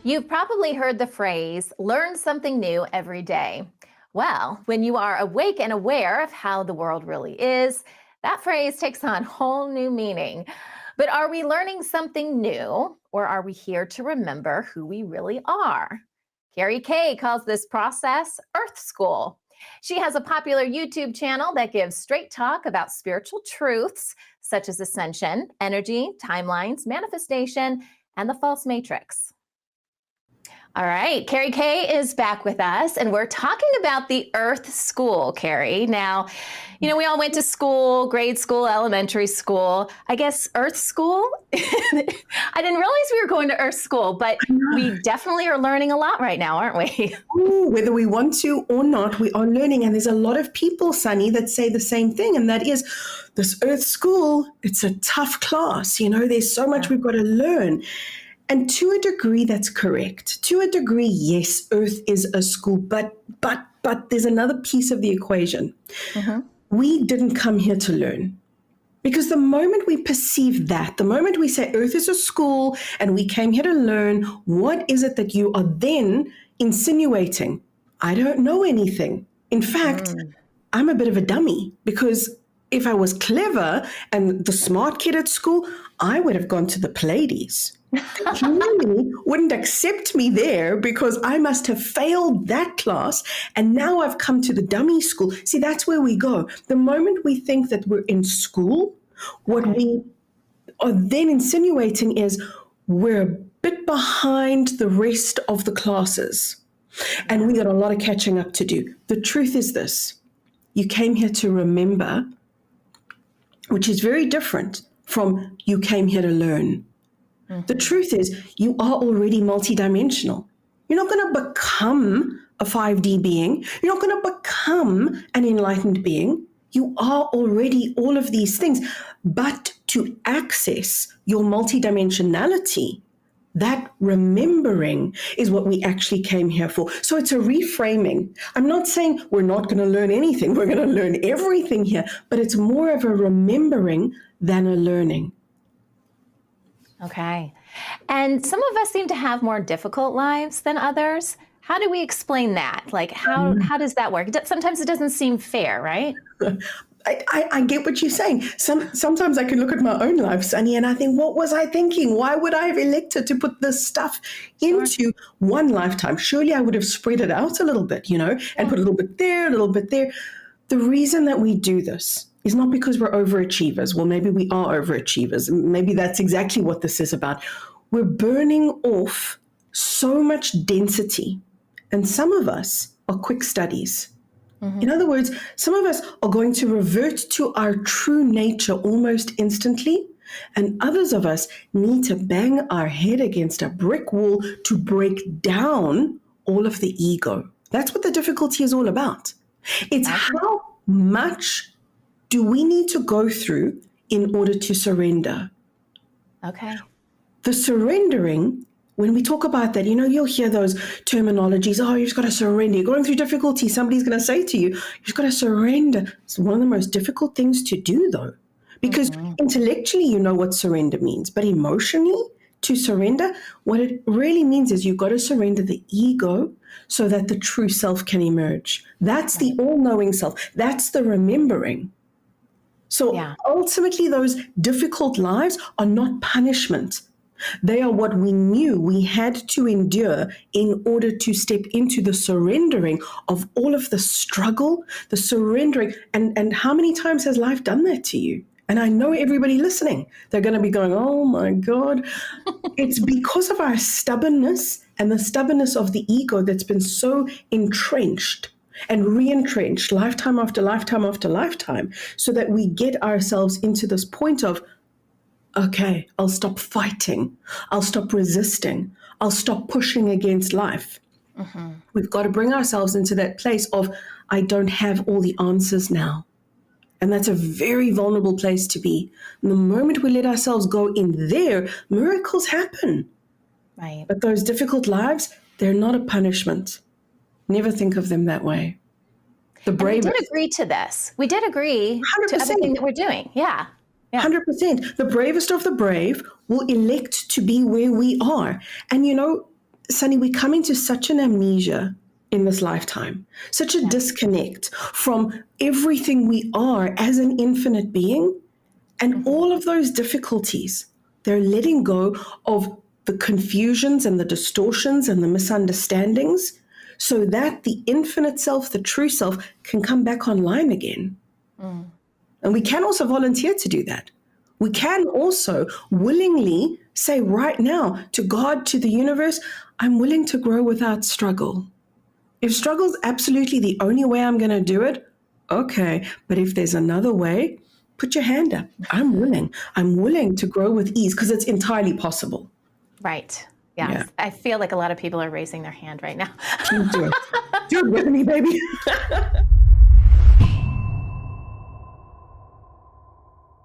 You've probably heard the phrase, learn something new every day. Well, when you are awake and aware of how the world really is, that phrase takes on whole new meaning. But are we learning something new, or are we here to remember who we really are? Kerry K calls this process Earth School. She has a popular YouTube channel that gives straight talk about spiritual truths such as ascension, energy, timelines, manifestation, and the false matrix. All right, Kerry K is back with us, and we're talking about the Earth School, Kerry. Now, we all went to school, grade school, elementary school. I guess Earth School? I didn't realize we were going to Earth School, but we definitely are learning a lot right now, aren't we? Ooh, whether we want to or not, we are learning. And there's a lot of people, Sunny, that say the same thing, and that is this Earth School, it's a tough class. There's so much we've got to learn. And to a degree, that's correct. To a degree, yes, Earth is a school, but there's another piece of the equation. Mm-hmm. We didn't come here to learn. Because the moment we perceive that, the moment we say Earth is a school and we came here to learn, what is it that you are then insinuating? I don't know anything. In fact, I'm a bit of a dummy, because if I was clever and the smart kid at school, I would have gone to the Pleiades. Clearly wouldn't accept me there because I must have failed that class, and now I've come to the dummy school. See, that's where we go. The moment we think that we're in school, what we are then insinuating is we're a bit behind the rest of the classes, and we got a lot of catching up to do. The truth is this: you came here to remember, which is very different from you came here to learn. The truth is, you are already multidimensional. You're not going to become a 5D being. You're not going to become an enlightened being. You are already all of these things. But to access your multidimensionality, that remembering is what we actually came here for. So it's a reframing. I'm not saying we're not going to learn anything. We're going to learn everything here. But it's more of a remembering than a learning. Okay. And some of us seem to have more difficult lives than others. How do we explain that? Like, how does that work? Sometimes it doesn't seem fair, right? I get what you're saying. Sometimes I can look at my own life, Sunny, and I think, what was I thinking? Why would I have elected to put this stuff into one lifetime? Surely I would have spread it out a little bit, and put a little bit there, a little bit there. The reason that we do this is not because we're overachievers. Well, maybe we are overachievers. Maybe that's exactly what this is about. We're burning off so much density. And some of us are quick studies. Mm-hmm. In other words, some of us are going to revert to our true nature almost instantly. And others of us need to bang our head against a brick wall to break down all of the ego. That's what the difficulty is all about. It's how much do we need to go through in order to surrender? Okay. The surrendering, when we talk about that, you'll hear those terminologies. Oh, you've got to surrender. You're going through difficulty. Somebody's going to say to you, you've got to surrender. It's one of the most difficult things to do, though, because intellectually, you know what surrender means. But emotionally, to surrender, what it really means is you've got to surrender the ego so that the true self can emerge. That's the all-knowing self. That's the remembering. So ultimately, those difficult lives are not punishment. They are what we knew we had to endure in order to step into the surrendering of all of the struggle, the surrendering. And how many times has life done that to you? And I know everybody listening, they're going to be going, oh my God. It's because of our stubbornness and the stubbornness of the ego that's been so entrenched and re-entrenched lifetime after lifetime after lifetime, so that we get ourselves into this point of, okay, I'll stop fighting. I'll stop resisting. I'll stop pushing against life. Mm-hmm. We've got to bring ourselves into that place of, I don't have all the answers now. And that's a very vulnerable place to be. And the moment we let ourselves go in there, miracles happen. Right. But those difficult lives, they're not a punishment. Never think of them that way. The bravest. We did agree to this. We did agree 100%. To everything that we're doing. Yeah. 100%. The bravest of the brave will elect to be where we are. And Sunny, we come into such an amnesia in this lifetime, such a disconnect from everything we are as an infinite being, and all of those difficulties. They're letting go of the confusions and the distortions and the misunderstandings so that the infinite self, the true self, can come back online again. And we can also volunteer to do that. We can also willingly say right now to God, to the universe, I'm willing to grow without struggle. If struggle is absolutely the only way I'm going to do it, okay. But if there's another way, put your hand up. I'm willing. I'm willing to grow with ease because it's entirely possible. Right. Yes. Yeah. I feel like a lot of people are raising their hand right now. Do it. Do it with me, baby.